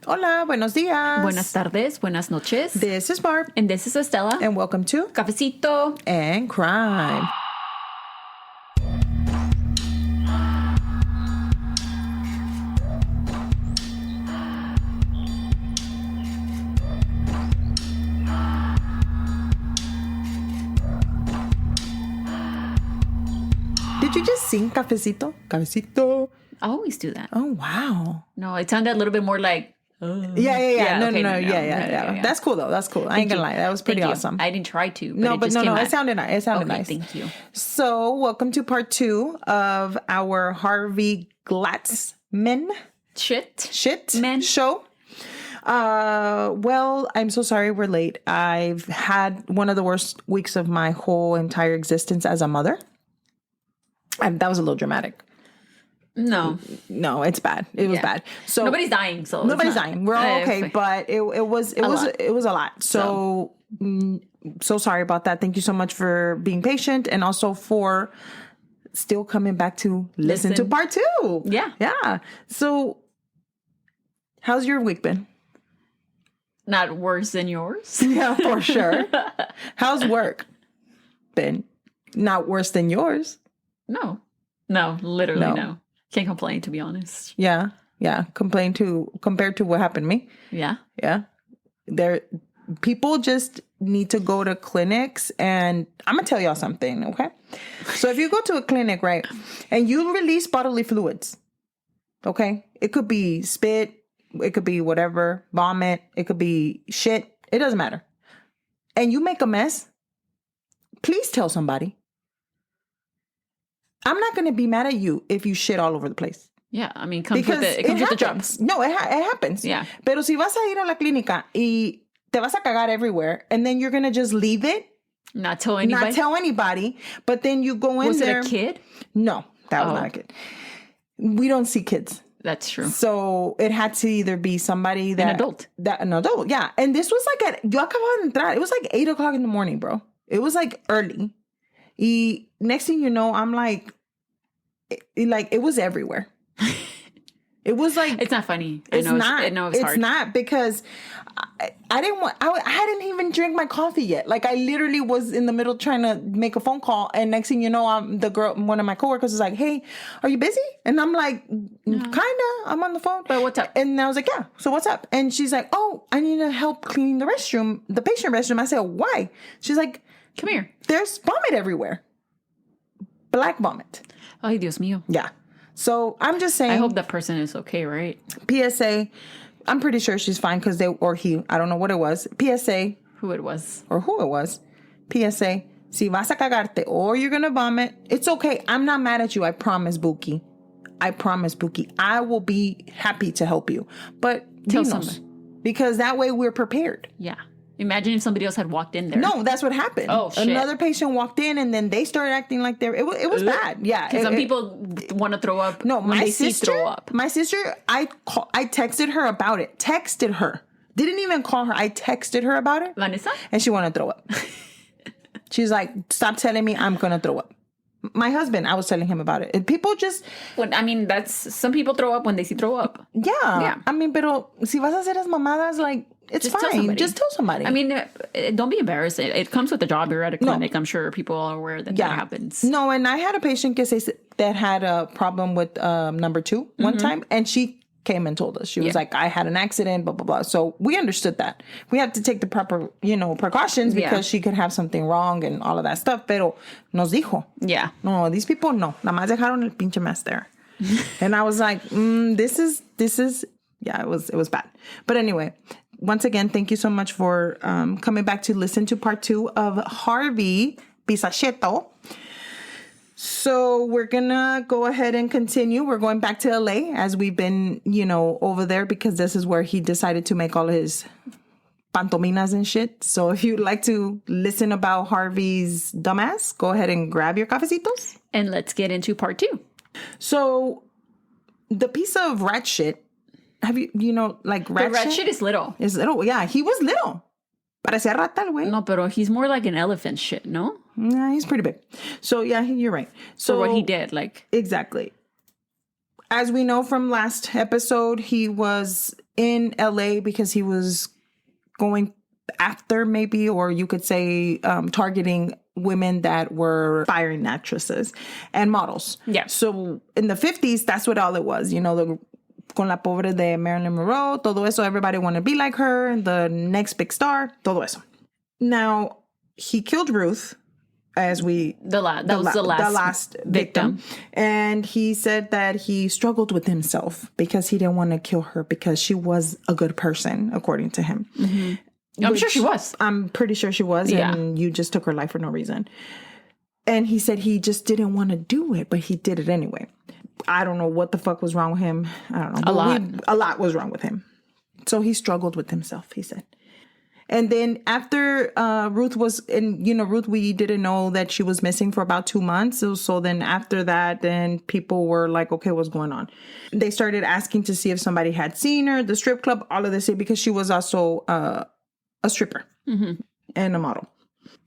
Hola, buenos días. Buenas tardes, buenas noches. This is Barb. And this is Estella. And welcome to Cafecito and Crime. Did you just sing Cafecito? Cafecito. I always do that. Oh, wow. No, it sounded a little bit more like... Yeah. No. That's cool, though. That's cool. I ain't gonna lie. That was pretty awesome. I didn't try to, but No, it but just no, came out. it sounded nice. It sounded nice. Thank you. So, welcome to part 2 of our Harvey Glatman Shit. Men show. Well, I'm so sorry we're late. I've had one of the worst weeks of my whole entire existence as a mother. And that was a little dramatic. No, it's bad. It was bad. So nobody's dying. So nobody's dying. We're all okay, but it was a lot. So so sorry about that. Thank you so much for being patient and also for still coming back to listen to part 2. Yeah. So how's your week been? Not worse than yours. Yeah, for sure. How's work been? Not worse than yours. No, literally no. Can't complain, to be honest. Yeah. Compared to what happened to me. Yeah. People just need to go to clinics, and I'm gonna tell y'all something, okay? So if you go to a clinic, right, and you release bodily fluids, okay, it could be spit, it could be whatever, vomit, it could be shit, it doesn't matter, and you make a mess, please tell somebody. I'm not going to be mad at you if you shit all over the place. Yeah, I mean, it comes with the jobs. No, it happens. Yeah. Pero si vas a ir a la clínica y te vas a cagar everywhere, and then you're going to just leave it. Not tell anybody. But then you go in there. Was it a kid? No, that was not a kid. We don't see kids. That's true. So it had to either be somebody that... An adult, yeah. And this was like yo acababa de entrar. It was like 8 o'clock in the morning, bro. It was like early. Y next thing you know, I'm like it was everywhere. It was like... It's not funny. It's not. It's hard. It's not because I hadn't even drank my coffee yet. Like I literally was in the middle trying to make a phone call, and next thing you know, one of my coworkers is like, "Hey, are you busy?" And I'm like, "Kinda. I'm on the phone." But what's up? And I was like, "Yeah. So what's up?" And she's like, "Oh, I need to help clean the restroom, the patient restroom." I said, "Why?" She's like, "Come here. There's vomit everywhere. Black vomit." Ay, Dios mío. Yeah. So I'm just saying. I hope that person is okay, right? PSA. I'm pretty sure she's fine because he, I don't know what it was. PSA. Who it was. PSA. Si vas a cagarte or you're going to vomit, it's okay. I'm not mad at you. I promise, Buki. I will be happy to help you. But tell somebody. Because that way we're prepared. Yeah. Imagine if somebody else had walked in there. No, that's what happened. Oh, shit. Another patient walked in, and then they started acting like it was bad. Yeah. Because some people want to throw up. No, my sister. Throw up. My sister, I texted her about it. Texted her. Didn't even call her. I texted her about it. Vanessa? And she wanted to throw up. She's like, "Stop telling me I'm going to throw up." My husband, I was telling him about it. And people just... some people throw up when they see throw up. Yeah. I mean, pero si vas a hacer las mamadas, like, it's just fine. Just tell somebody. I mean, don't be embarrassed. It comes with the job. You're at a clinic. No. I'm sure people are aware that happens. No, and I had a patient that had a problem with number 2 one time, and she came and told us. She was like, "I had an accident, blah, blah, blah." So we understood that. We had to take the proper, precautions because she could have something wrong and all of that stuff. Pero nos dijo. Yeah. No, these people, no. Nada más dejaron el pinche mess there. And I was like, this is, yeah, it was bad. But anyway, once again, thank you so much for coming back to listen to part 2 of Harvey Pisacheto. So we're going to go ahead and continue. We're going back to LA as we've been, over there because this is where he decided to make all his pantominas and shit. So if you'd like to listen about Harvey's dumbass, go ahead and grab your cafecitos. And let's get into part 2. So the piece of rat shit, have you, rat shit? The rat shit is little. Is little. Yeah, he was little. Parecía rata, güey. No, pero he's more like an elephant shit, no? Yeah, he's pretty big. So, yeah, you're right. So what he did, like... Exactly. As we know from last episode, he was in LA because he was going after, maybe, or you could say targeting women that were aspiring actresses and models. Yeah. So in the 50s, that's what all it was. You know, con la pobre de Marilyn Monroe, todo eso, everybody wanted to be like her, the next big star, todo eso. Now, he killed Ruth, as the last victim. And he said that he struggled with himself because he didn't want to kill her because she was a good person, according to him. Mm-hmm. I'm sure she was. I'm pretty sure she was. Yeah. And you just took her life for no reason. And he said he just didn't want to do it, but he did it anyway. I don't know what the fuck was wrong with him. I don't know. A lot was wrong with him. So he struggled with himself, he said. And then after Ruth was, and Ruth, we didn't know that she was missing for about 2 months. So then after that, then people were like, okay, what's going on? They started asking to see if somebody had seen her, the strip club, all of this, because she was also a stripper and a model.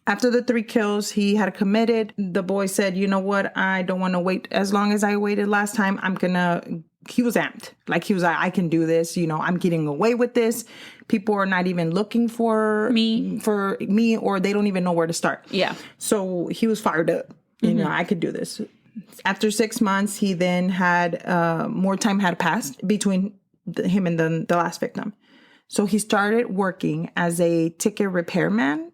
After the 3 kills, he had committed. The boy said, you know what? I don't want to wait as long as I waited last time. He was amped. Like, he was like, I can do this. I'm getting away with this. People are not even looking for me, or they don't even know where to start. Yeah. So he was fired up. I could do this. After 6 months, he then had more time had passed between him and the last victim. So he started working as a ticket repairman.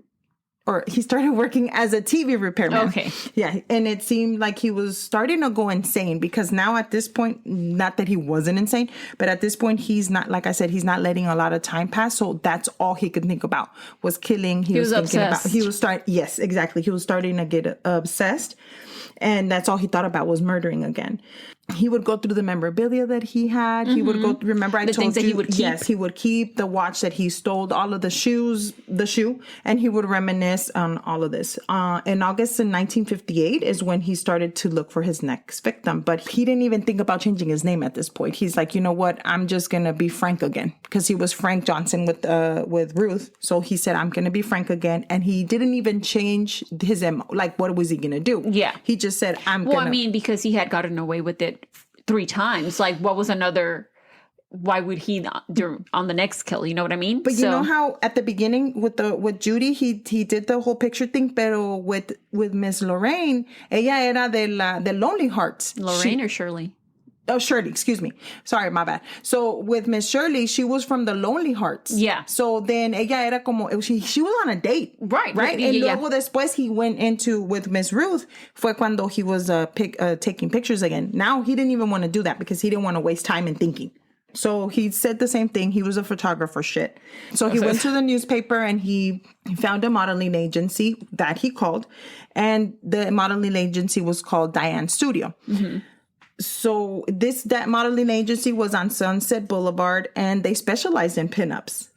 Or he started working as a TV repairman. Okay. Yeah. And it seemed like he was starting to go insane because now at this point, not that he wasn't insane, but at this point, he's not, like I said, he's not letting a lot of time pass. So that's all he could think about was killing. He was thinking obsessed. Yes, exactly. He was starting to get obsessed. And that's all he thought about was murdering again. He would go through the memorabilia that he had. He would go, remember I told you. The things that he would keep. Yes, he would keep the watch that he stole, all of the shoe, and he would reminisce on all of this. In August in 1958 is when he started to look for his next victim, but he didn't even think about changing his name at this point. He's like, you know what? I'm just going to be Frank again, because he was Frank Johnson with Ruth. So he said, I'm going to be Frank again. And he didn't even change his MO. Like, what was he going to do? Yeah. He just said, because he had gotten away with it 3 times. Like, what was another? Why would he not do on the next kill? You know what I mean? But you know how at the beginning with Judy, he did the whole picture thing, pero with Miss Lorraine, ella era de Lonely Hearts. Lorraine or Shirley? Oh, Shirley, excuse me. Sorry, my bad. So with Miss Shirley, she was from the Lonely Hearts. Yeah. So then ella era como, she was on a date. Right. And luego después he went into with Miss Ruth, fue cuando he was taking pictures again. Now he didn't even want to do that because he didn't want to waste time in thinking. So he said the same thing. He was a photographer shit. So he went to the newspaper and he found a modeling agency that he called. And the modeling agency was called Diane Studio. Mm-hmm. So that modeling agency was on Sunset Boulevard and they specialized in pinups.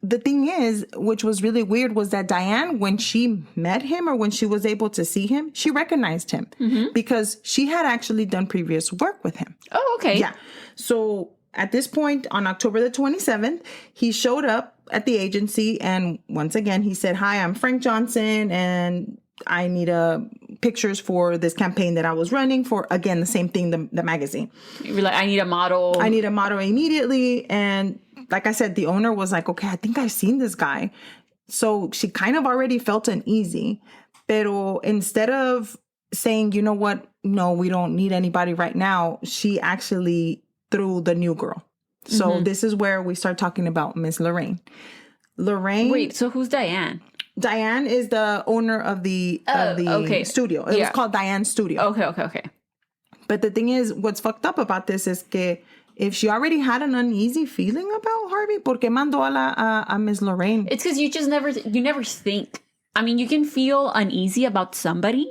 The thing is, which was really weird, was that Diane, when she met him or when she was able to see him, she recognized him because she had actually done previous work with him. Oh, okay. Yeah. So at this point, on October the 27th, he showed up at the agency. And once again, he said, hi, I'm Frank Johnson. And I need pictures for this campaign that I was running for. Again, the same thing, the magazine. You're like, I need a model. I need a model immediately. And like I said, the owner was like, okay, I think I've seen this guy. So she kind of already felt uneasy. Pero instead of saying, you know what, no, we don't need anybody right now, she actually threw the new girl. So this is where we start talking about Miss Lorraine. Wait, so who's Diane? Diane is the owner of the studio. It was called Diane Studio. Okay. But the thing is, what's fucked up about this is que if she already had an uneasy feeling about Harvey, ¿por qué mandó a Miss Lorraine? It's because you never think. I mean, you can feel uneasy about somebody,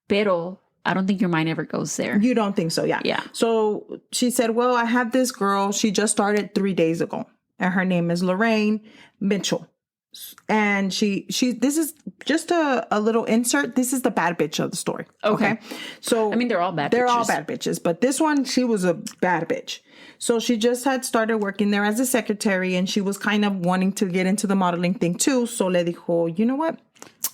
pero I don't think your mind ever goes there. You don't think so, yeah. Yeah. So she said, well, I have this girl. She just started 3 days ago. And her name is Lorraine Mitchell. And she this is just a little insert. This is the bad bitch of the story. Okay. So I mean, they're all bad bitches. They're all bad bitches. But this one, she was a bad bitch. So she just had started working there as a secretary. And she was kind of wanting to get into the modeling thing too. So le dijo, you know what?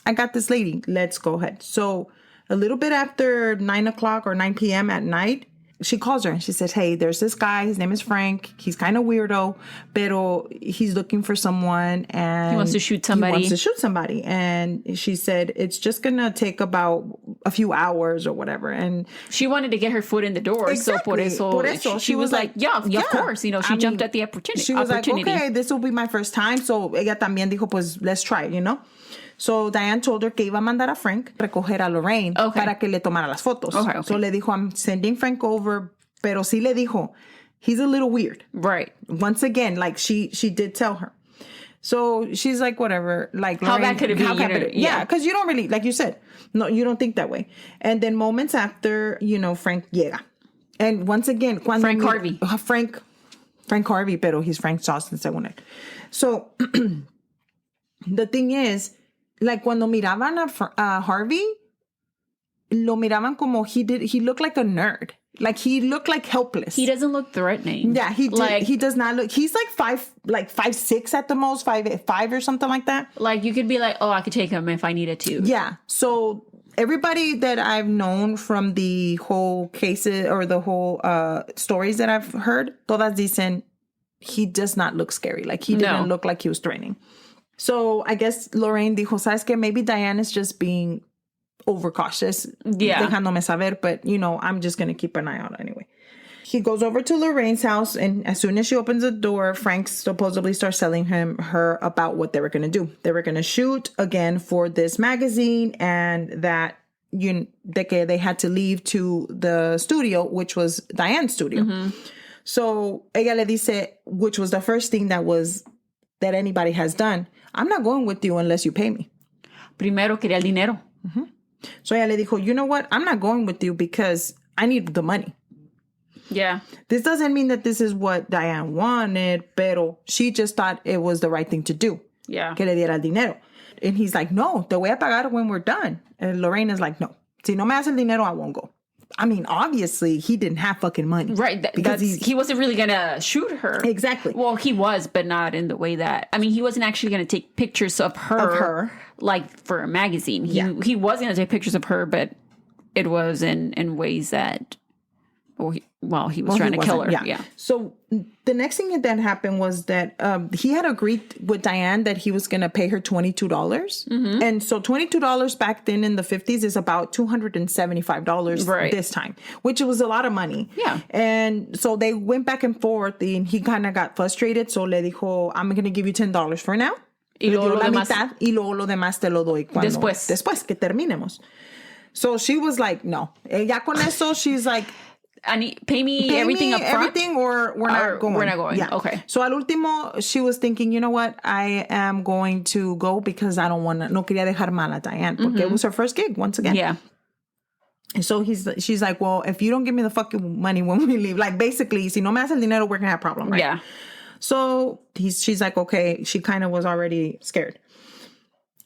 I got this lady. Let's go ahead. So a little bit after 9 o'clock or 9 p.m. at night, she calls her and she says, hey, there's this guy. His name is Frank. He's kind of weirdo, pero he's looking for someone and he wants to shoot somebody. And she said, it's just going to take about a few hours or whatever. And she wanted to get her foot in the door. Exactly. So por eso she was like, yeah, of course. You know, she jumped at the opportunity. She was like, okay, this will be my first time. So ella también dijo, pues, let's try it, you know? So Diane told her que iba a mandar a Frank recoger a Lorraine para que le tomara las fotos. Okay. So le dijo, I'm sending Frank over, pero sí le dijo, he's a little weird. Right. Once again, like she did tell her. So she's like, whatever. Like, how bad could it be? Yeah, because you don't really, like you said, no, you don't think that way. And then moments after, you know, Frank llega. And once again, Frank Harvey. Frank Harvey, pero he's Frank Johnson, según él. So the thing is, like, cuando miraban a Harvey, lo miraban como he looked like a nerd. Like, he looked like helpless. He doesn't look threatening. Yeah, he does not look. He's like 5'6" at the most, 5'5" or something like that. Like, you could be like, oh, I could take him if I needed to. Yeah. So everybody that I've known from the whole cases or the whole stories that I've heard, todas dicen he does not look scary. Like, he didn't look like he was threatening. So I guess Lorraine dijo, ¿sabes qué? Maybe Diane is just being overcautious. Yeah. Dejándome saber, but, you know, I'm just going to keep an eye out anyway. He goes over to Lorraine's house, and as soon as she opens the door, Frank supposedly starts telling her about what they were going to do. They were going to shoot again for this magazine, and that they had to leave to the studio, which was Diane's studio. Mm-hmm. So ella le dice, which was the first thing that anybody has done, I'm not going with you unless you pay me. Primero quería el dinero. Mm-hmm. So ella le dijo, you know what? I'm not going with you because I need the money. Yeah. This doesn't mean that this is what Diane wanted, pero she just thought it was the right thing to do. Yeah. Que le diera el dinero. And he's like, no, te voy a pagar when we're done. And Lorraine is like, no. Si no me das el dinero, I won't go. I mean, obviously, he didn't have fucking money. Right. Because he wasn't really going to shoot her. Exactly. Well, he was, but not in the way that... I mean, he wasn't actually going to take pictures of her. Like, for a magazine. He was going to take pictures of her, but it was in ways that... he was trying to kill her. Yeah. So the next thing that happened was that he had agreed with Diane that he was going to pay her $22. Mm-hmm. And so $22 back then in the 50s is about $275 this time, which was a lot of money. Yeah. And so they went back and forth, and he kind of got frustrated. So le dijo, I'm going to give you $10 for now. Y luego la mitad, y luego lo demás te lo doy después que terminemos. So she was like, no. Ya con eso, she's like... pay me everything up front? Everything, or we're not going. We're not going. Yeah. Okay. So al último, she was thinking, you know what? I am going to go because I don't want to, no quería dejar mal a Diane, porque it was her first gig once again. Yeah. And so she's like, well, if you don't give me the fucking money when we leave, like, basically, si no me das el dinero, we're going to have a problem, right? Yeah. So she's like, okay. She kind of was already scared.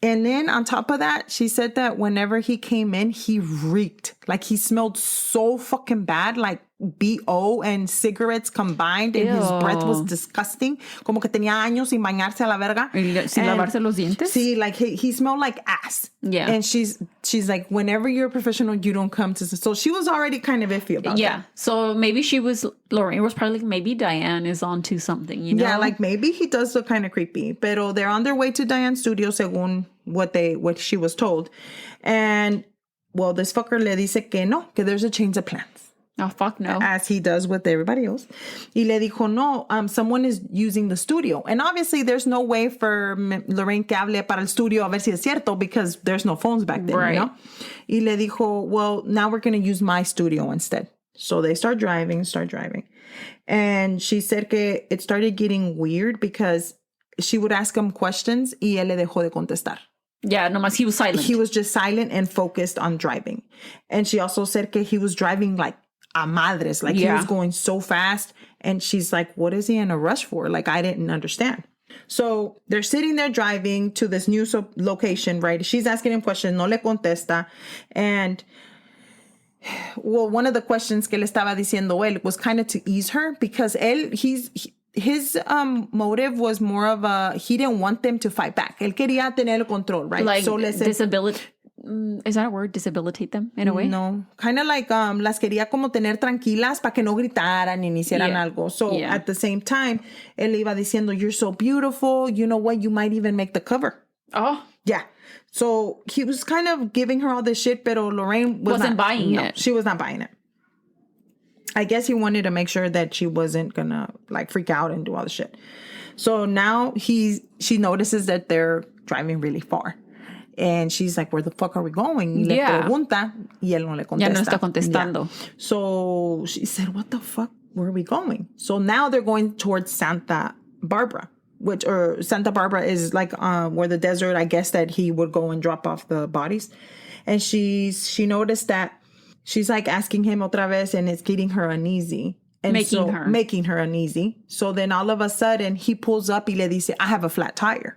And then on top of that, she said that whenever he came in, he reeked. Like, he smelled so fucking bad, like BO and cigarettes combined. And his breath was disgusting. Como que tenía años sin bañarse a la verga. Sin lavarse los dientes? Sí, like he smelled like ass. Yeah. And she's like, whenever you're a professional, you don't come to... So she was already kind of iffy about that. Yeah. So maybe Lorraine was probably like, maybe Diane is onto something, you know? Yeah, like maybe he does look kind of creepy. Pero they're on their way to Diane's studio, según what she was told. And, well, this fucker le dice que no, que there's a change of plans. Oh, fuck no. As he does with everybody else. Y le dijo, no, someone is using the studio. And obviously, there's no way for Lorraine que hable para el studio a ver si es cierto, because there's no phones back then, right. You know? Y le dijo, well, now we're going to use my studio instead. So they start driving. And she said que it started getting weird because she would ask him questions y él le dejó de contestar. Yeah, nomás he was silent. He was just silent and focused on driving. And she also said que he was driving like a madres. Like, he was going so fast. And she's like, what is he in a rush for? Like, I didn't understand. So they're sitting there driving to this new location, right? She's asking him questions, no le contesta. And, well, one of the questions que le estaba diciendo él was kind of to ease her, because his motive was more of he didn't want them to fight back. Él quería tener el control, right? Like, so is that a word? Disabilitate them in a way? No. Kind of like las quería como tener tranquilas para que no gritaran ni hicieran algo. So at the same time, él iba diciendo, you're so beautiful. You know what? You might even make the cover. Oh. Yeah. So he was kind of giving her all this shit, pero Lorraine wasn't buying it. She was not buying it. I guess he wanted to make sure that she wasn't gonna like freak out and do all the shit. So now she notices that they're driving really far. And she's like, where the fuck are we going? Y le pregunta y él no le contesta. Ya no está contestando. Yeah. So she said, what the fuck? Where are we going? So now they're going towards Santa Barbara, or Santa Barbara is like where the desert, I guess, that he would go and drop off the bodies. And she noticed that she's like asking him otra vez, and it's getting her uneasy. And making her uneasy. So then all of a sudden he pulls up y le dice, I have a flat tire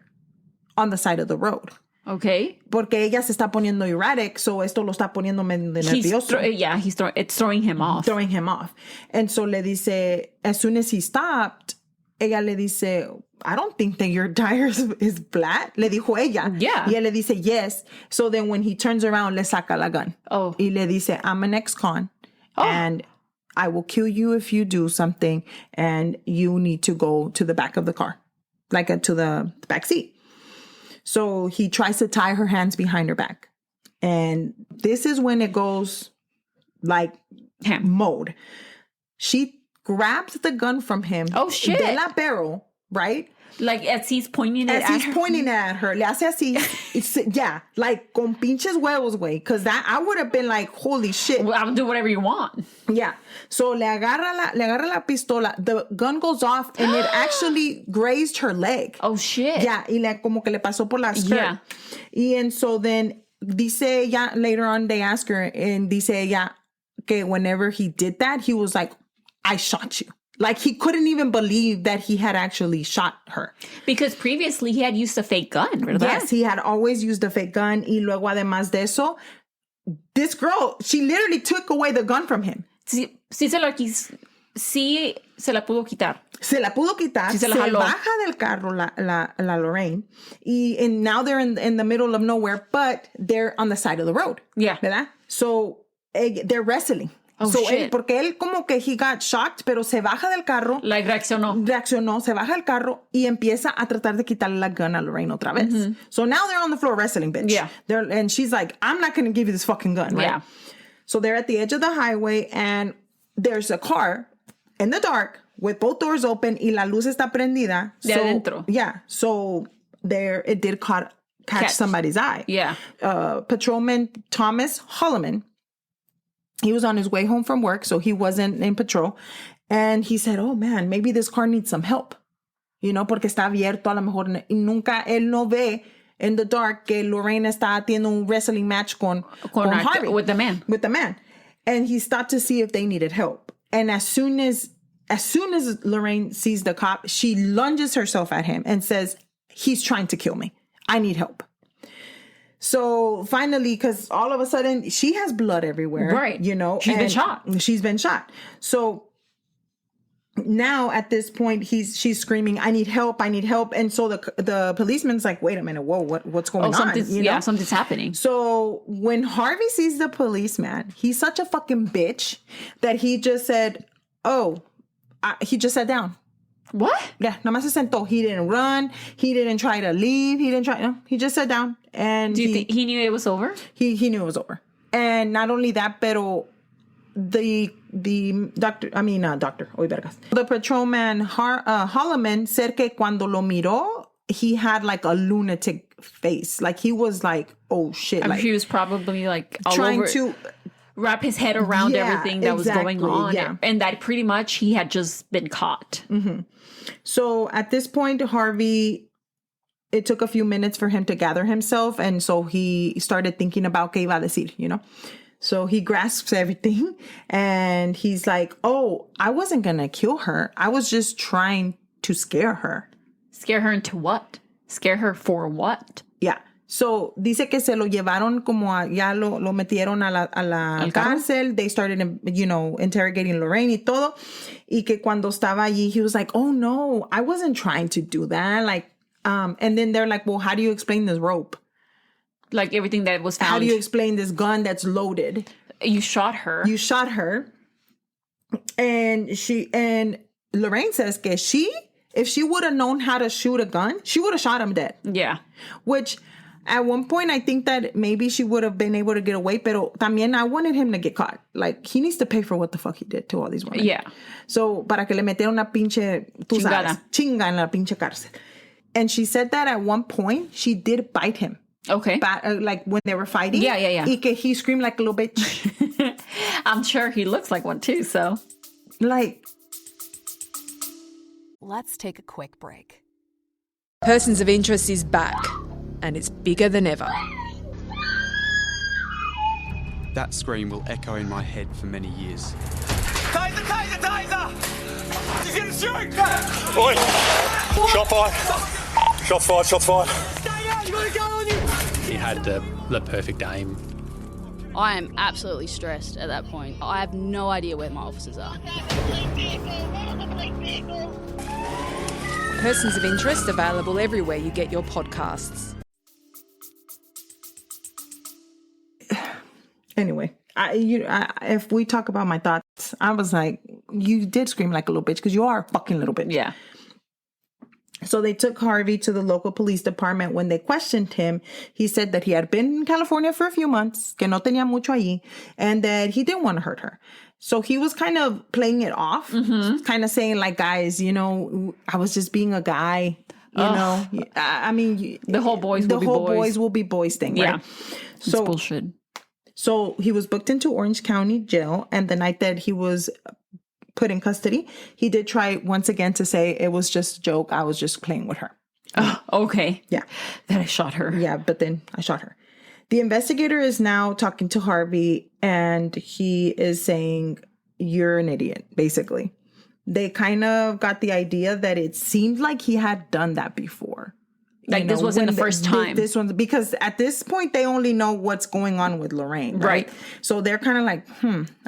on the side of the road. Okay. Porque ella se está poniendo erratic, so esto lo está poniendo nervioso. It's throwing him off. Throwing him off. And so le dice, as soon as he stopped, ella le dice, I don't think that your tire is flat. Le dijo ella. Yeah. Y él le dice, yes. So then when he turns around, le saca la gun. Oh. Y le dice, I'm an ex-con. Oh. And I will kill you if you do something. And you need to go to the back of the car. Like to the back seat. So he tries to tie her hands behind her back. And this is when it goes like mode. She grabs the gun from him. Oh, shit. De la barrel, right? Like as he's pointing it at her. As he's pointing at her. Le hace así. Yeah. Like con pinches huevos, güey. Because that, I would have been like, holy shit. Well, I'll do whatever you want. Yeah. So le agarra la pistola. The gun goes off and it actually grazed her leg. Oh, shit. Yeah. Y como que le pasó por la skirt. Yeah. And so then dice ella, later on they ask her, and dice ella que whenever he did that, he was like, I shot you. Like, he couldn't even believe that he had actually shot her. Because previously he had used a fake gun, ¿verdad? Yes, he had always used a fake gun. Y luego, además de eso, this girl, she literally took away the gun from him. Sí se la pudo quitar. Se la pudo quitar. Sí, se baja del carro la Lorraine. And now they're in the middle of nowhere, but they're on the side of the road. Yeah. ¿Verdad? So, they're wrestling. Oh, so shit. Porque él como que he got shocked, pero se baja del carro. Like reaccionó, se baja del carro y empieza a tratar de quitarle la gun a Lorraine otra vez. Mm-hmm. So now they're on the floor wrestling, bitch. Yeah. And she's like, I'm not going to give you this fucking gun, right? Yeah. So they're at the edge of the highway and there's a car in the dark with both doors open y la luz está prendida. De adentro. Yeah. So it did catch somebody's eye. Yeah. Patrolman Thomas Holloman. He was on his way home from work, so he wasn't in patrol. And he said, oh, man, maybe this car needs some help. You know, porque está abierto a lo mejor. Y nunca él no ve in the dark que Lorraine está teniendo un wrestling match con Harvey. With the man. With the man. And he stopped to see if they needed help. And as soon as Lorraine sees the cop, she lunges herself at him and says, he's trying to kill me. I need help. So finally, because all of a sudden she has blood everywhere, right? You know, she's been shot. So now at this point, she's screaming, "I need help! I need help!" And so the policeman's like, "Wait a minute, whoa, what's going on?" You know? Something's happening. So when Harvey sees the policeman, he's such a fucking bitch that he just said, he just sat down. What? Yeah, nada más se sentó. He didn't run. He didn't try to leave. He just sat down. And do you think he knew it was over? He knew it was over. And not only that, pero the patrolman Holloman said que cuando lo miró, he had like a lunatic face. Like he was like, oh shit. He was probably like trying to wrap his head around everything that was going on. Yeah. And that pretty much he had just been caught. Mm-hmm. So at this point, Harvey, it took a few minutes for him to gather himself. And so he started thinking about qué iba a decir, you know? So he grasps everything and he's like, oh, I wasn't going to kill her. I was just trying to scare her. Scare her into what? Scare her for what? Yeah. So, dice que se lo llevaron ya lo metieron a la cárcel. They started, interrogating Lorraine y todo. Y que cuando estaba allí, he was like, oh no, I wasn't trying to do that. Like, and then they're like, well, how do you explain this rope? Like everything that was found. How do you explain this gun that's loaded? You shot her. You shot her. And Lorraine says que if she would have known how to shoot a gun, she would have shot him dead. Yeah. Which at one point I think that maybe she would have been able to get away, pero también I wanted him to get caught. Like, he needs to pay for what the fuck he did to all these women. Yeah. So, para que le metiera una pinche, tú sabes, chinga en la pinche cárcel. And she said that at one point she did bite him. Okay. Like when they were fighting. Yeah. Y que he screamed like a little bitch. I'm sure he looks like one too, so. Like. Let's take a quick break. Persons of Interest is back, and it's bigger than ever. That scream will echo in my head for many years. Taser! Taser! He's gonna shoot! Oi! Shot fired! Shot fired! Stay out! You gotta go on you! He had the perfect aim. I am absolutely stressed at that point. I have no idea where my officers are. Persons of Interest available everywhere you get your podcasts. Anyway, if we talk about my thoughts, I was like, you did scream like a little bitch because you are a fucking little bitch. Yeah. So they took Harvey to the local police department. When they questioned him, he said that he had been in California for a few months, que no tenía mucho allí, and that he didn't want to hurt her. So he was kind of playing it off, kind of saying like, guys, you know, I was just being a guy, you know. I mean, the whole boys will be boys thing, yeah. right? So it's bullshit. So he was booked into Orange County Jail, and the night that he was put in custody, he did try once again to say it was just a joke. I was just playing with her. Okay. Yeah. That I shot her. Yeah, but then I shot her. The investigator is now talking to Harvey, and he is saying, you're an idiot, basically. They kind of got the idea that it seemed like he had done that before. Like, this wasn't the first time. This one's because at this point they only know what's going on with Lorraine, right? So they're kind of like,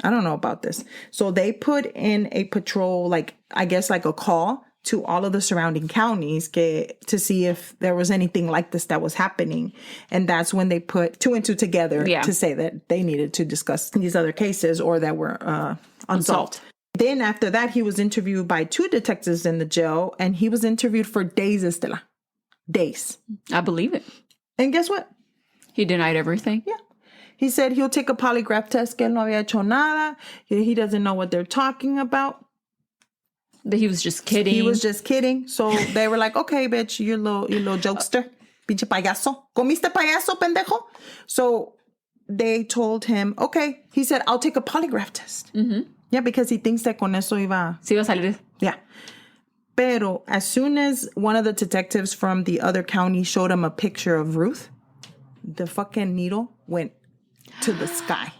I don't know about this. So they put in a patrol, like I guess like a call to all of the surrounding counties to see if there was anything like this that was happening. And that's when they put two and two together to say that they needed to discuss these other cases or that were unsolved. Then after that, he was interviewed by two detectives in the jail, and he was interviewed for days, Estela. Days. I believe it. And guess what? He denied everything. Yeah. He said he'll take a polygraph test, que él no había hecho nada. He doesn't know what they're talking about. That he was just kidding. He was just kidding. So they were like, okay, bitch, you little jokester. Pinche payaso. ¿Comiste payaso, pendejo? So they told him, okay. He said, I'll take a polygraph test. Mm-hmm. Yeah, because he thinks that con eso iba... Sí, iba a salir. Yeah. Pero as soon as one of the detectives from the other county showed him a picture of Ruth, the fucking needle went to the sky.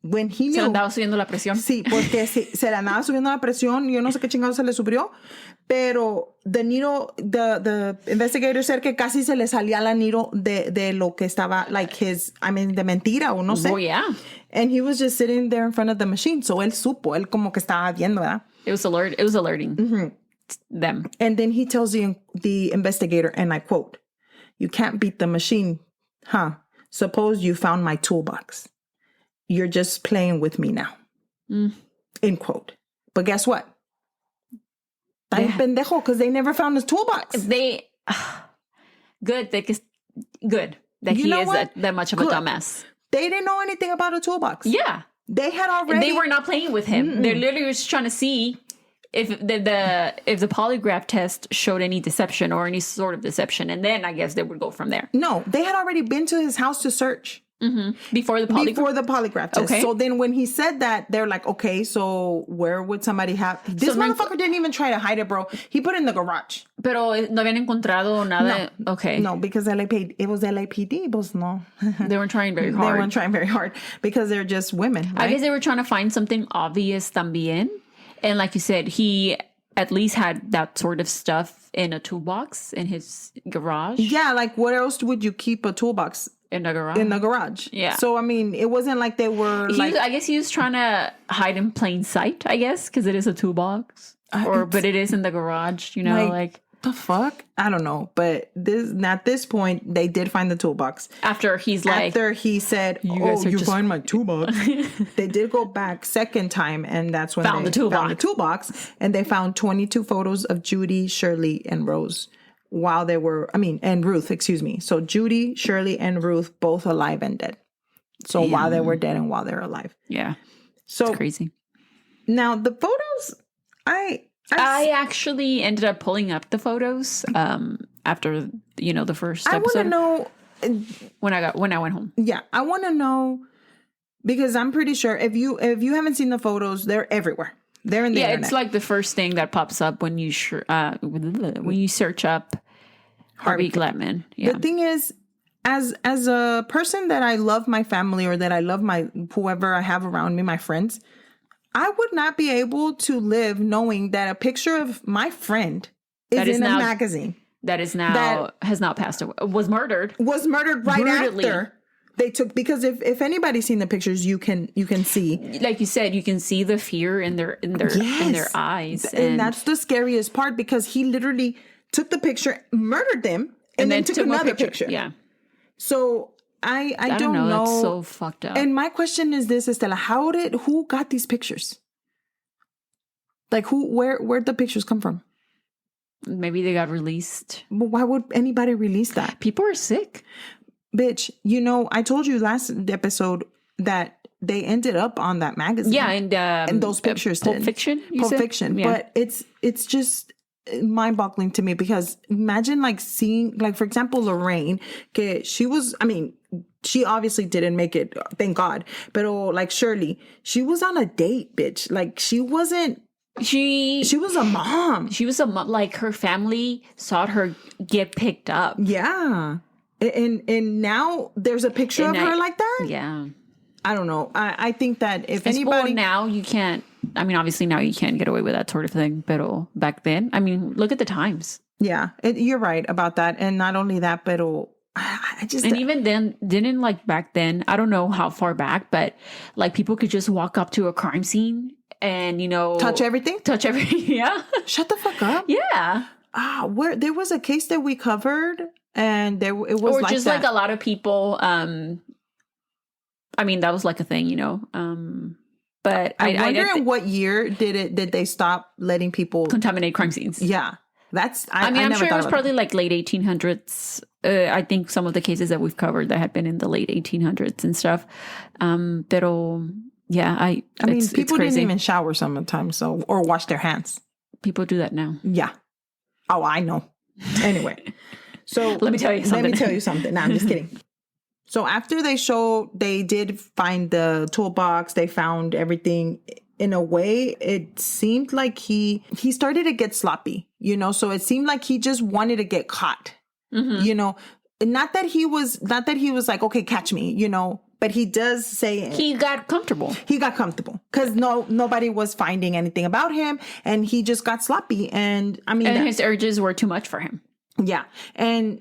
When he knew... Se le andaba subiendo la presión. Sí, porque se le andaba subiendo la presión. Yo no sé qué chingado se le subió. Pero the needle, the investigator said que casi se le salía la needle de lo que estaba, like de mentira o no sé. Oh, yeah. And he was just sitting there in front of the machine. So él supo, él como que estaba viendo, ¿verdad? It was alerting them. And then he tells the investigator, and I quote, "You can't beat the machine, huh? Suppose you found my toolbox. You're just playing with me now." End quote. But guess what? Tan pendejo, because they never found his toolbox. Good that he is that much of a dumbass. They didn't know anything about a toolbox. Yeah. They had already... They were not playing with him. Mm-mm. They're literally just trying to see if the polygraph test showed any deception or any sort of deception. And then I guess they would go from there. No, they had already been to his house to search. Mm-hmm. Before the polygraph test. Okay. So then when he said that, they're like, okay, so where would somebody have... This motherfucker didn't even try to hide it, bro. He put it in the garage. Pero no habían encontrado nada. No. Okay. No, because it was LAPD, but no. They weren't trying very hard. They weren't trying very hard because they're just women, right? I guess they were trying to find something obvious también. And like you said, he at least had that sort of stuff in a toolbox in his garage. Yeah, like what else would you keep a toolbox? In the garage. Yeah. So, I mean, it wasn't like they were I guess he was trying to hide in plain sight, I guess, because it is a toolbox. But it is in the garage, you know, like... the fuck? I don't know. But at this point, they did find the toolbox. After he said, you find my toolbox. They did go back second time, and that's when found the toolbox. And they found 22 photos of Judy, Shirley, and Ruth, excuse me. So Judy, Shirley, and Ruth, both alive and dead. So while they were dead and while they're alive. Yeah. So it's crazy. Now the photos, I actually ended up pulling up the photos after the first episode. I want to know when I went home. Yeah, I want to know because I'm pretty sure if you haven't seen the photos, they're everywhere. They're in the internet. It's like the first thing that pops up when you search up Harvey Glatman. Yeah. The thing is, as a person that I love my family or that I love whoever I have around me, my friends, I would not be able to live knowing that a picture of my friend is in a magazine. Has now passed away. Was murdered right after they took, because if anybody's seen the pictures, you can see, like you said, you can see the fear in their eyes, and that's the scariest part, because he literally took the picture, murdered them, and then took another picture. Yeah. So I don't know. That's so fucked up. And my question is this, Estela, who got these pictures? Like where'd the pictures come from? Maybe they got released. But why would anybody release that? People are sick. Bitch, I told you last episode that they ended up on that magazine. Yeah, and those pictures. Pulp Fiction? Pulp Fiction. Yeah. But it's just mind-boggling to me, because imagine like seeing, like, for example, Lorraine, she obviously didn't make it, thank God. But like Shirley, she was on a date, bitch. Like she was a mom. She was a mom. Like her family saw her get picked up. Yeah. And now there's a picture of her like that? Yeah. I don't know. I think that if anybody... now you can't... obviously now you can't get away with that sort of thing. But back then, look at the times. Yeah, you're right about that. And not only that, but I just... And even then, back then, I don't know how far back, but like people could just walk up to a crime scene and, touch everything? Yeah. Shut the fuck up. Yeah. Where there was a case that we covered, and it was or like just that. Like a lot of people, that was like a thing, but I wonder in what year did they stop letting people contaminate crime scenes? Yeah. That's, I'm sure it was probably like late 1800s. I think some of the cases that we've covered that had been in the late 1800s and stuff. Pero yeah, people didn't even shower sometimes, or wash their hands. People do that now. Yeah. Oh, I know. Anyway, so let me tell you something. No, I'm just kidding. So after they did find the toolbox, they found everything. In a way, it seemed like he started to get sloppy, so it seemed like he just wanted to get caught, not that he was like, okay, catch me, but he does say he got comfortable because nobody was finding anything about him, and he just got sloppy. And his urges were too much for him. Yeah. And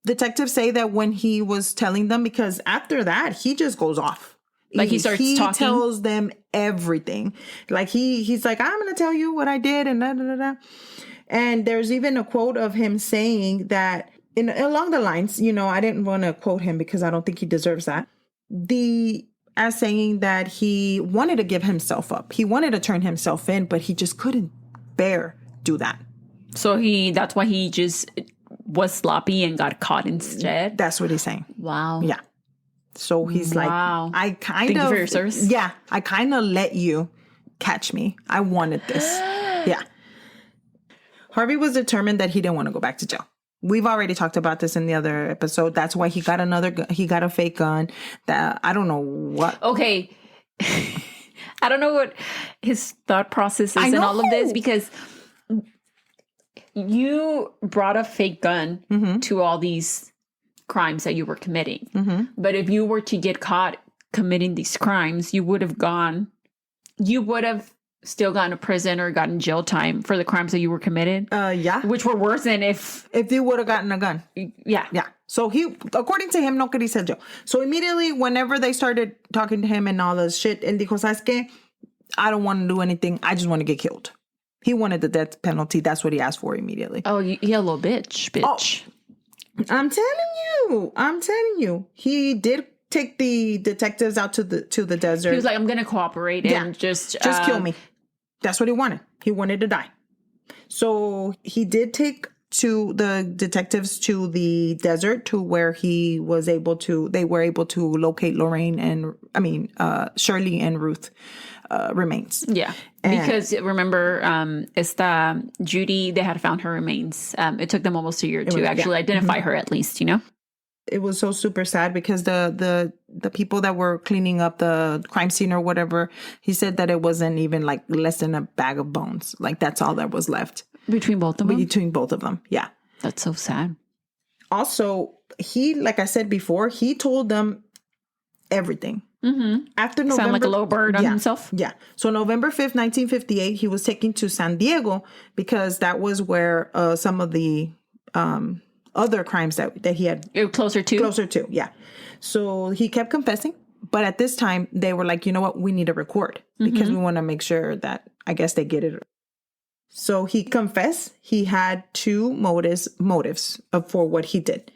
detectives say that when he was telling them, because after that, he just goes off. Like he starts talking. He tells them everything. Like he's like, I'm going to tell you what I did and da, da, da, da. And there's even a quote of him saying that along the lines, I didn't want to quote him because I don't think he deserves that. As saying that he wanted to give himself up. He wanted to turn himself in, but he just couldn't do that. So that's why he just was sloppy and got caught instead. That's what he's saying. Wow. Yeah. So he's like, I kind Thank of... you for your service. Yeah. I kind of let you catch me. I wanted this. Yeah. Harvey was determined that he didn't want to go back to jail. We've already talked about this in the other episode. That's why he got a fake gun that I don't know what. Okay. I don't know what his thought process is in all of this, because you brought a fake gun to all these crimes that you were committing. Mm-hmm. But if you were to get caught committing these crimes, you would have still gone to prison or gotten jail time for the crimes that you were committed. Yeah. Which were worse than if you would have gotten a gun. Yeah. Yeah. So according to him, no quería ser yo. So immediately, whenever they started talking to him and all this shit, él dijo, ¿sabes qué? I don't want to do anything. I just want to get killed. He wanted the death penalty. That's what he asked for immediately. Oh, you little bitch. Oh, I'm telling you. He did take the detectives out to the desert. He was like, I'm going to cooperate and just kill me. That's what he wanted. He wanted to die. So he did take the detectives to the desert to where they were able to locate Lorraine and Shirley and Ruth remains. Yeah. Because remember, Judy, they had found her remains. It took them almost a year to actually identify her, at least, It was so super sad because the people that were cleaning up the crime scene or whatever, he said that it wasn't even like less than a bag of bones. Like that's all that was left. Between both of them? Between both of them, yeah. That's so sad. Also, he, like I said before, he told them everything. Mm-hmm. After November, sound like a little bird on himself. Yeah. So November 5th, 1958, he was taken to San Diego because that was where some of the other crimes that he had closer to, yeah. So he kept confessing, but at this time they were like, you know what, we need to record because we want to make sure that I guess they get it. So he confessed he had two motives for what he did.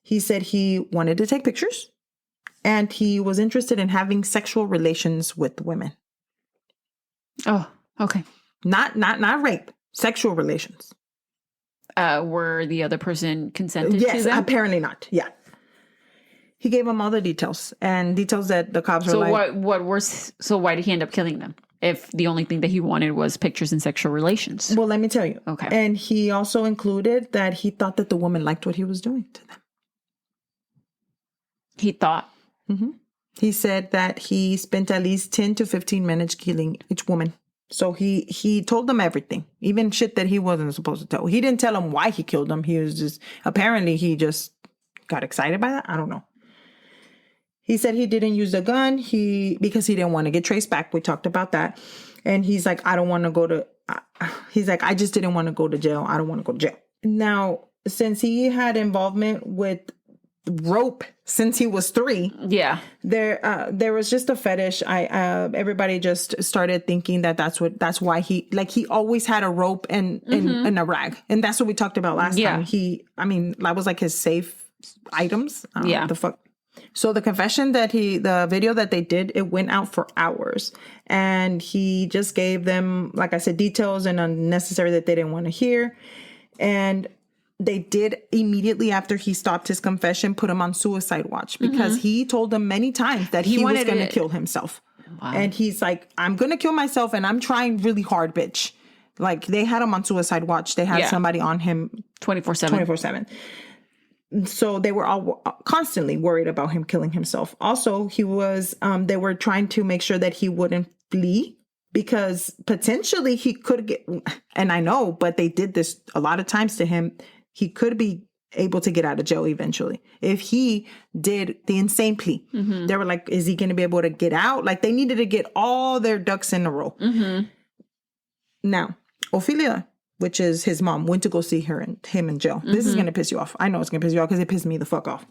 He said he wanted to take pictures and he was interested in having sexual relations with women. Oh, okay. Not rape, sexual relations. Were the other person consented to Yes, them? apparently not. Yeah. He gave them all the details and details that the cops were like. So why did he end up killing them? If the only thing that he wanted was pictures and sexual relations. Well, let me tell you. Okay. And he also included that he thought that the woman liked what he was doing to them. He thought. Mm-hmm. He said that he spent at least 10 to 15 minutes killing each woman. So he told them everything, even shit that he wasn't supposed to tell. He didn't tell them why he killed them. He was just, apparently he just got excited by that. I don't know. He said he didn't use the gun because he didn't want to get traced back. We talked about that. And he's like, I don't want to go to, I just didn't want to go to jail. I don't want to go to jail. Now, since he had involvement with rope since he was 3, yeah, there was just a fetish. Everybody just started thinking that's why he always had a rope and a rag. And that's what we talked about last time. That was like his safe items. The fuck. So the confession the video that they did, it went out for hours and he just gave them, like I said, details and unnecessary that they didn't want to hear. And they did immediately after he stopped his confession, put him on suicide watch because he told them many times that he was going to kill himself. Wow. And he's like, I'm going to kill myself and I'm trying really hard, bitch. Like they had him on suicide watch. They had somebody on him 24/7. So they were all constantly worried about him killing himself. Also, he was, they were trying to make sure that he wouldn't flee because potentially he could get, and I know, but they did this a lot of times to him. He could be able to get out of jail eventually if he did the insane plea. Mm-hmm. They were like, is he going to be able to get out? Like they needed to get all their ducks in a row. Mm-hmm. Now, Ophelia, which is his mom, went to go see him in jail. Mm-hmm. This is going to piss you off. I know it's going to piss you off because it pissed me the fuck off.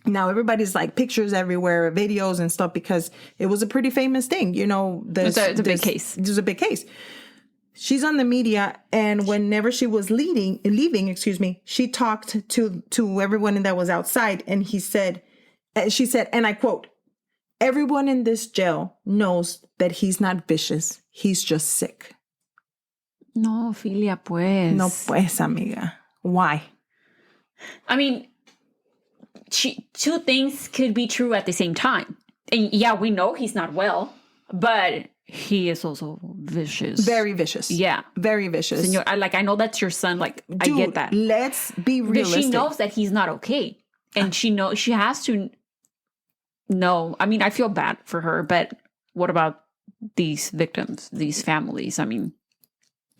Now, everybody's like pictures everywhere, videos and stuff, because it was a pretty famous thing. You know, it's a big case. It was a big case. She's on the media, and whenever she was leaving, she talked to everyone that was outside, and she said, and I quote, "Everyone in this jail knows that he's not vicious. He's just sick." No, Ophelia, pues. No, pues, amiga. Why? I mean, two things could be true at the same time. And yeah, we know he's not well, but he is also vicious. Very vicious. Yeah. Very vicious. Senor, I know that's your son. Like, dude, I get that. Let's be realistic. But she knows that he's not okay. And she has to know. I mean, I feel bad for her, but what about these victims, these families? I mean,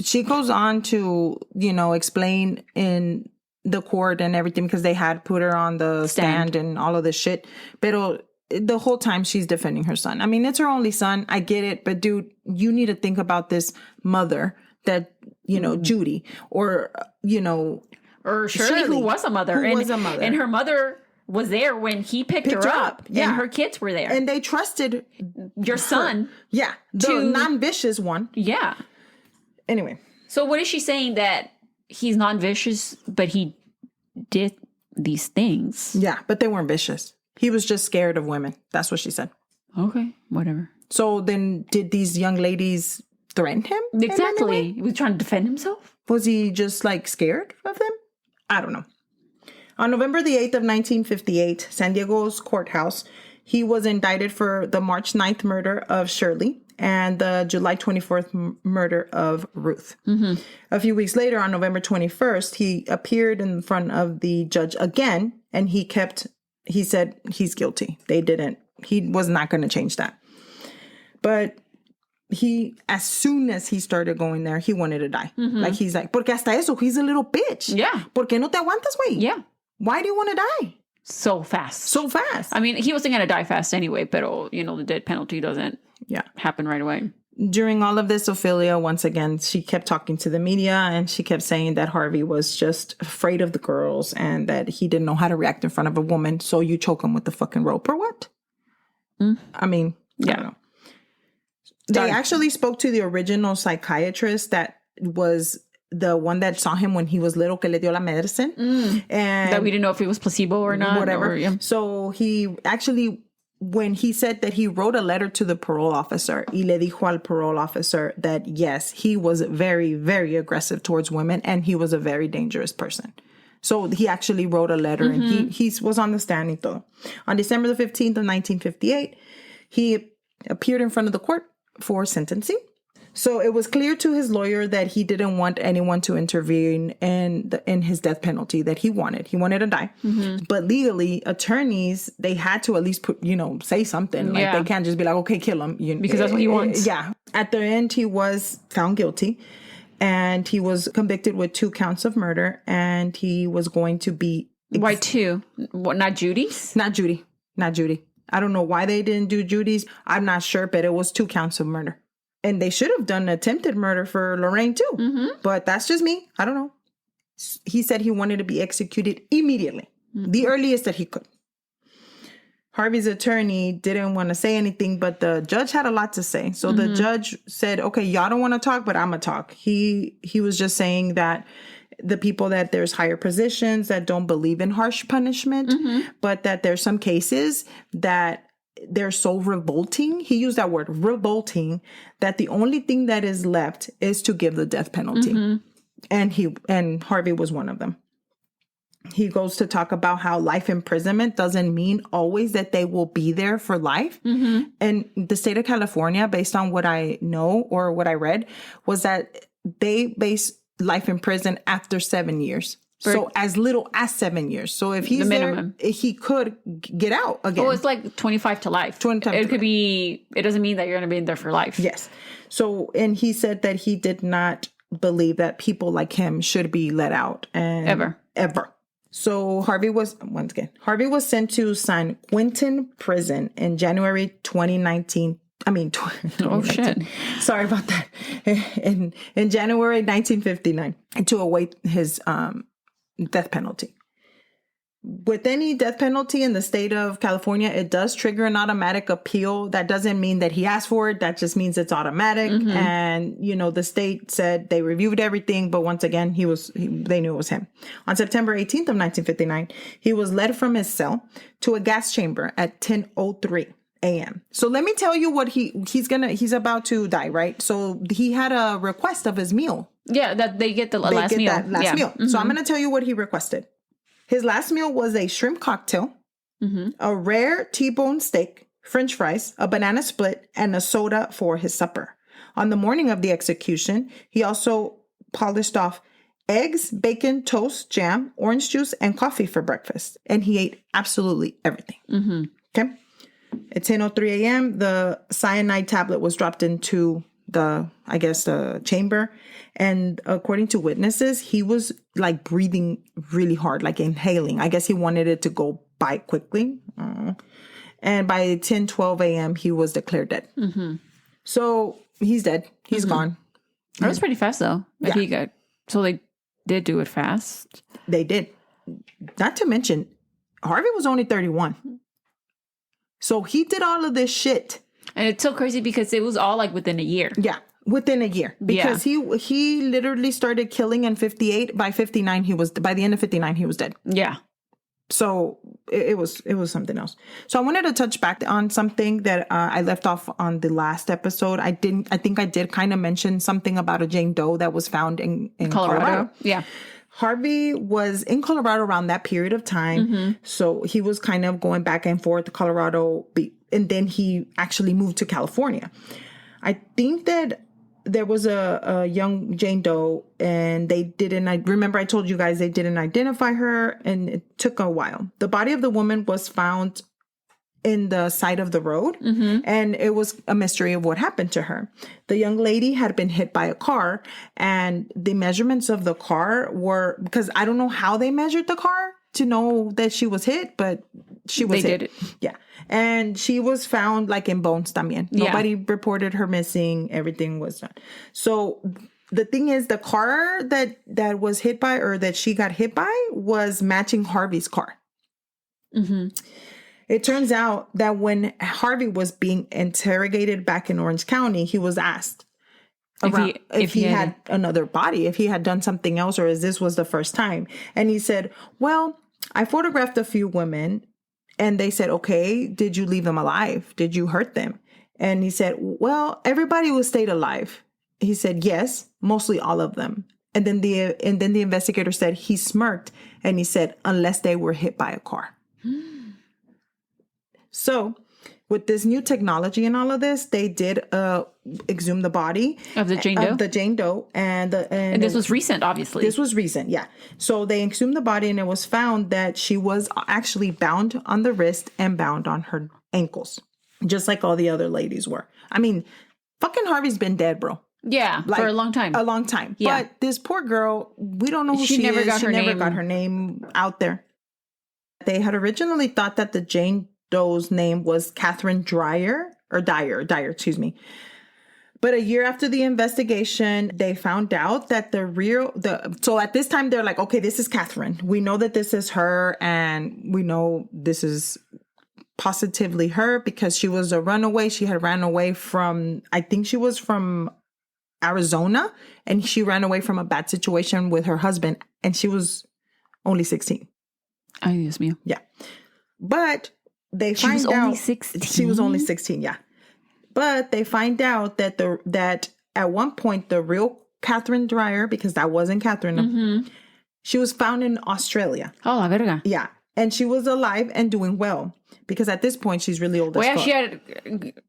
she goes on to, explain in the court and everything because they had put her on the stand and all of this shit. But the whole time she's defending her son. I mean, it's her only son. I get it. But dude, you need to think about this mother that, Judy or Shirley, who was a mother. And her mother was there when he picked her up. Yeah. And her kids were there. And they trusted your son. Yeah. The non-vicious one. Yeah. Anyway. So what is she saying? That he's not vicious, but he did these things? Yeah, but they weren't vicious. He was just scared of women. That's what she said. Okay, whatever. So then did these young ladies threaten him? Exactly. He was trying to defend himself? Was he just like scared of them? I don't know. On November the 8th of 1958, San Diego's courthouse, he was indicted for the March 9th murder of Shirley and the July 24th murder of Ruth. A few weeks later, on November 21st, he appeared in front of the judge again, and he said he's guilty. He was not going to change that. But as soon as he started going there, he wanted to die. Like, he's like, porque hasta eso, he's a little bitch. Yeah. ¿Por qué no te aguantas, güey? Yeah. Why do you want to die? So fast. So fast. I mean, he wasn't going to die fast anyway, but, the death penalty doesn't happen right away. During all of this, Ophelia, once again, she kept talking to the media, and she kept saying that Harvey was just afraid of the girls and that he didn't know how to react in front of a woman. So you choke him with the fucking rope or what? I mean, I don't know. They actually spoke to the original psychiatrist that was the one that saw him when he was little, que le dio la medicine. And that we didn't know if it was placebo or not. Whatever. So he actually, when he said that he wrote a letter to the parole officer, y le dijo al parole officer that yes, he was very, very aggressive towards women and he was a very dangerous person. So he actually wrote a letter and he was on the stand y todo. On December the 15th of 1958, he appeared in front of the court for sentencing. So it was clear to his lawyer that he didn't want anyone to intervene in his death penalty that he wanted. He wanted to die. But legally, attorneys, they had to at least put, say something. Like they can't just be like, okay, kill him. Because that's what he wants. Yeah. At the end, he was found guilty and he was convicted with 2 counts of murder and he was going to be... Why 2? What, not Judy's? Not Judy. I don't know why they didn't do Judy's. I'm not sure, but it was 2 counts of murder. And they should have done attempted murder for Lorraine too. But that's just me. I don't know. He said he wanted to be executed immediately. The earliest that he could. Harvey's attorney didn't want to say anything, but the judge had a lot to say. So the judge said, okay, y'all don't want to talk, but I'm going to talk. He was just saying that the people that there's higher positions that don't believe in harsh punishment, but that there's some cases that they're so revolting. He used that word, revolting, that the only thing that is left is to give the death penalty. And Harvey was one of them. He goes to talk about how life imprisonment doesn't mean always that they will be there for life. And the state of California, based on what I know or what I read, was that they base life in prison after 7 years. So as little as 7 years. So if he's there, he could get out again. Oh, it's like 25 to life. 25 it could be, it doesn't mean that you're going to be in there for life. Yes. So, and he said that he did not believe that people like him should be let out. Ever. So Harvey was sent to San Quentin prison in January 2019. Oh, shit. Sorry about that. In January 1959 to await his death penalty. With any death penalty in the state of California, it does trigger an automatic appeal. That doesn't mean that he asked for it. That just means it's automatic. And, the state said they reviewed everything. But once again, they knew it was him. On September 18th of 1959, he was led from his cell to a gas chamber at 10:03 a.m. So let me tell you what he's about to die, right? So he had a request of his meal. Yeah, that they get the last meal. That last meal. So I'm going to tell you what he requested. His last meal was a shrimp cocktail, a rare T-bone steak, French fries, a banana split, and a soda for his supper. On the morning of the execution, he also polished off eggs, bacon, toast, jam, orange juice, and coffee for breakfast. And he ate absolutely everything. Okay? At 10:03 a.m., the cyanide tablet was dropped into the chamber. And according to witnesses, he was like breathing really hard, like inhaling. I guess he wanted it to go by quickly. And by 10:12 a.m., he was declared dead. So he's dead. He's gone. That was pretty fast, though. So they did do it fast. They did. Not to mention, Harvey was only 31. So he did all of this shit. And it's so crazy because it was all like within a year. Yeah. Within a year, because he literally started killing in 58. By 59, by the end of 59, he was dead. Yeah. So it was something else. So I wanted to touch back on something that I left off on the last episode. I think I did kind of mention something about a Jane Doe that was found in Colorado. Yeah. Harvey was in Colorado around that period of time. So he was kind of going back and forth to Colorado, and then he actually moved to California. I think that there was a young Jane Doe, and remember I told you guys they didn't identify her, and it took a while. The body of the woman was found in the side of the road, and it was a mystery of what happened to her. The young lady had been hit by a car, and the measurements of the car were, because I don't know how they measured the car to know that she was hit, but she was hit. They did it. Yeah. And she was found like in bones también. Yeah. Nobody reported her missing. Everything was done. So the thing is, the car that was hit by, or that she got hit by, was matching Harvey's car. It turns out that when Harvey was being interrogated back in Orange County, he was asked if he had another body, if he had done something else, or if this was the first time. And he said, well, I photographed a few women. And they said, okay, did you leave them alive? Did you hurt them? And he said, well, everybody was stayed alive. He said, yes, mostly all of them. And then the investigator said, he smirked, and he said, unless they were hit by a car. So with this new technology and all of this, they did exhume the body of the Jane Doe. And this was recent, obviously. This was recent, yeah. So they exhumed the body, and it was found that she was actually bound on the wrist and bound on her ankles, just like all the other ladies were. I mean, fucking Harvey's been dead, bro. Yeah, like, for a long time. A long time. Yeah. But this poor girl, we don't know who she never is. Got she her never name. got her name out there. They had originally thought that the Jane Doe's name was Catherine Dyer, excuse me. But a year after the investigation, they found out that so at this time, they're like, okay, this is Catherine. We know that this is her, and we know this is positively her because she was a runaway. She had ran away from, I think she was from Arizona, and she ran away from a bad situation with her husband, and she was only 16. Ay, Dios mío. Yeah. But they she find was out only 16. She was only 16, yeah. But they find out that that at one point the real Catherine Dyer, because that wasn't Catherine, she was found in Australia. Oh, la verga. Yeah. And she was alive and doing well. Because at this point, she's really old as fuck. Well, she had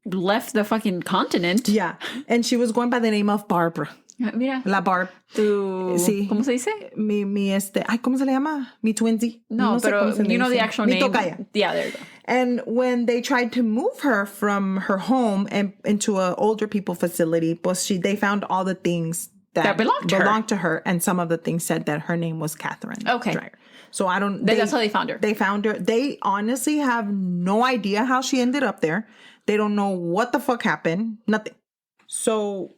left the fucking continent. Yeah. And she was going by the name of Barbara. Mira. La Barb. Sí. ¿Cómo se dice? ¿Cómo se le llama? Mi twinsy. No pero you know the actual name. Tocaya. Yeah, there you go. And when they tried to move her from her home and into an older people facility, they found all the things that belonged to her. And some of the things said that her name was Catherine Dyer. So that's how they found her. They found her. They honestly have no idea how she ended up there. They don't know what the fuck happened. Nothing. So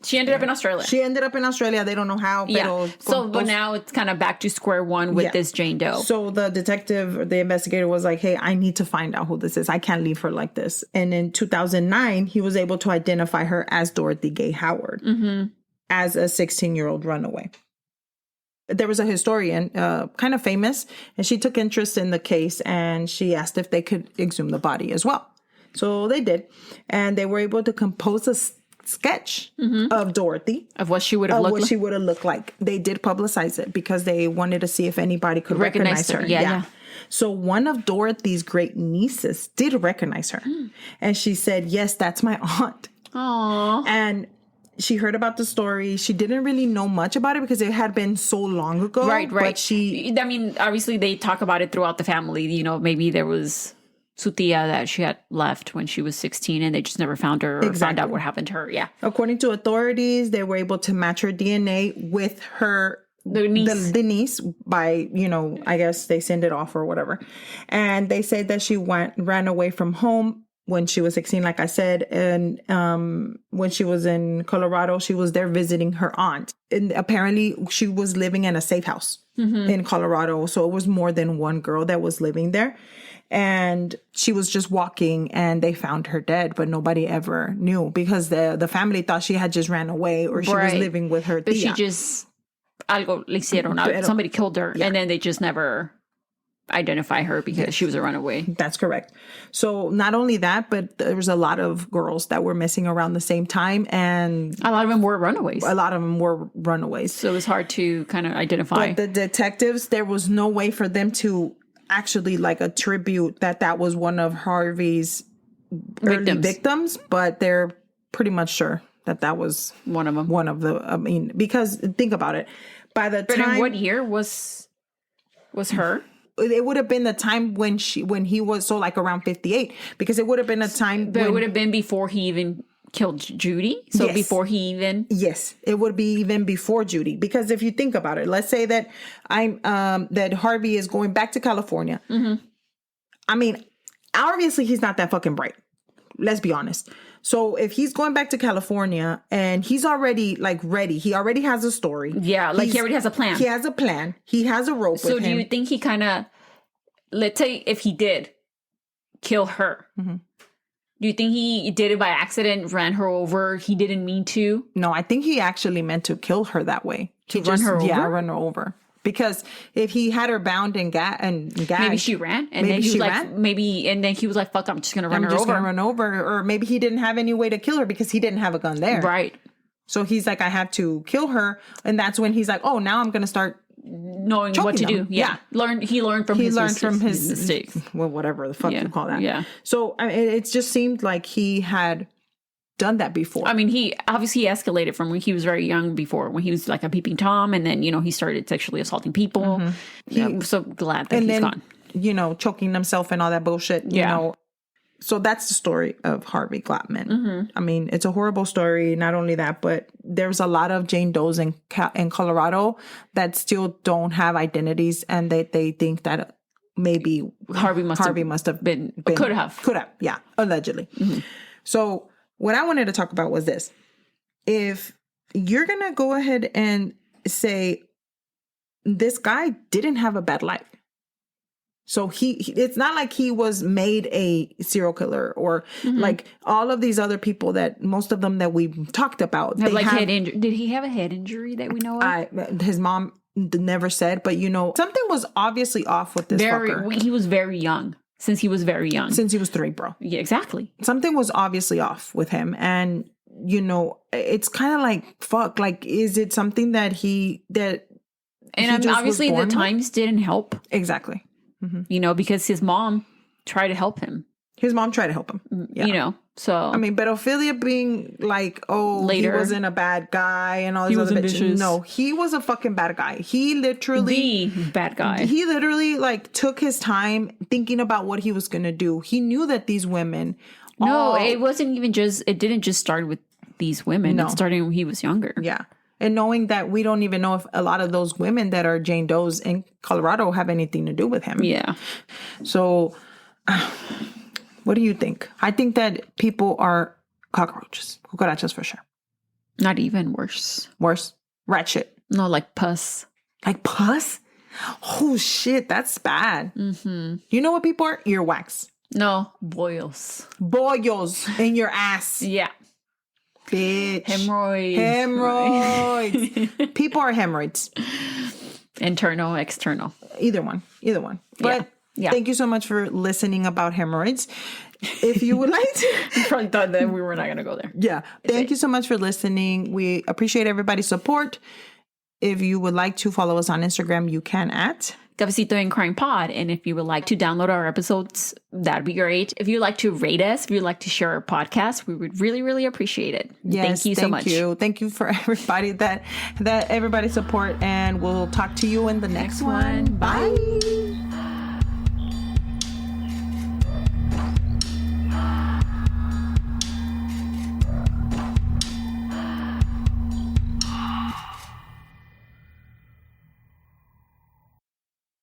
she ended up in Australia. They don't know how. Yeah. But now it's kind of back to square one with this Jane Doe. So the investigator was like, hey, I need to find out who this is. I can't leave her like this. And in 2009, he was able to identify her as Dorothy Gay Howard as a 16-year-old runaway. There was a historian, kind of famous, and she took interest in the case, and she asked if they could exhume the body as well. So they did. And they were able to compose a sketch of Dorothy, of what she would have looked like. They did publicize it because they wanted to see if anybody could recognize her. Yeah. So one of Dorothy's great nieces did recognize her, and she said, "Yes, that's my aunt." Aww. And she heard about the story. She didn't really know much about it because it had been so long ago. Right. But obviously they talk about it throughout the family. You know, maybe there was su tia that she had left when she was 16 and they just never found her or found out what happened to her. Yeah. According to authorities, they were able to match her DNA with the niece by, I guess they send it off or whatever. And they said that she ran away from home when she was 16, like I said. And when she was in Colorado, she was there visiting her aunt. And apparently she was living in a safe house in Colorado. So it was more than one girl that was living there. And she was just walking and they found her dead, but nobody ever knew because the family thought she had just ran away or she was living with her But tia. she just, algo le hicieron, somebody killed her. And then they just never identify her because she was a runaway. That's correct. So not only that, but there was a lot of girls that were missing around the same time. And a lot of them were runaways. So it was hard to kind of identify. But the detectives, there was no way for them to actually like attribute that was one of Harvey's early victims, but they're pretty much sure that was one of them. I mean, because think about it. By the time, in what year was her? It would have been the time when he was like around 58, because it would have been a time. But it would have been before he even killed Judy. So before he even. Yes, it would be even before Judy, because if you think about it, let's say that that Harvey is going back to California. Mm-hmm. I mean, obviously he's not that fucking bright. Let's be honest. So if he's going back to California and he's already like ready, he already has a story. Yeah, like he already has a plan. He has a plan. He has a rope with him. So do you think he kind of, let's say if he did kill her, mm-hmm. do you think he did it by accident, ran her over, he didn't mean to? No, I think he actually meant to kill her that way. Run her over? Yeah, run her over. Because if he had her bound and gagged, maybe she ran, and then he was like, and then he was like, "Fuck, I'm just gonna run over." Or maybe he didn't have any way to kill her because he didn't have a gun there. Right. So he's like, I have to kill her, and that's when he's like, oh, now I'm gonna start knowing what to do. Yeah. He learned from his mistakes. Well, whatever the fuck you call that. Yeah. So I mean, it just seemed like he had done that before. I mean, he obviously escalated from when he was very young before, when he was like a peeping Tom, and then, he started sexually assaulting people. Mm-hmm. I'm so glad that he's gone. Choking himself and all that bullshit, you know. So that's the story of Harvey Glatman. Mm-hmm. I mean, it's a horrible story. Not only that, but there's a lot of Jane Does in Colorado that still don't have identities, and they think that maybe Harvey must have been could have, yeah, allegedly. Mm-hmm. So what I wanted to talk about was this. If you're going to go ahead and say this guy didn't have a bad life. So it's not like he was made a serial killer or like all of these other people that most of them that we've talked about. Head injury. Did he have a head injury that we know of? His mom never said, but something was obviously off with this fucker. He was very young. Since he was very young. Since he was 3, bro. Yeah, exactly. Something was obviously off with him. And, it's kind of like, fuck, like, is it something that obviously the times didn't help. Exactly. Mm-hmm. Because his mom tried to help him. His mom tried to help him. Yeah. So. I mean, but Ophelia being like, later, he wasn't a bad guy and all these other bitches. No, he was a fucking bad guy. He literally. The bad guy. He literally took his time thinking about what he was going to do. He knew that these women. No, it wasn't even it didn't just start with these women. No. It started when he was younger. Yeah. And knowing that we don't even know if a lot of those women that are Jane Does in Colorado have anything to do with him. Yeah. So. What do you think? I think that people are cockroaches. Cucarachas for sure. Not even worse. Worse? Rat shit. No, like pus. Like pus? Oh, shit. That's bad. Mm-hmm. You know what people are? Earwax. No, boils. Boils in your ass. Yeah. Bitch. Hemorrhoids. People are hemorrhoids. Internal, external. Either one. But... Yeah. Thank you so much for listening about hemorrhoids. If you would like to... You probably thought that we were not going to go there. Yeah. Thank you so much for listening. We appreciate everybody's support. If you would like to follow us on Instagram, you can at... Cafecito and Crime Pod. And if you would like to download our episodes, that'd be great. If you'd like to rate us, if you'd like to share our podcast, we would really, really appreciate it. Yes, thank you so much. Thank you for everybody that everybody support. And we'll talk to you in the next one. Bye.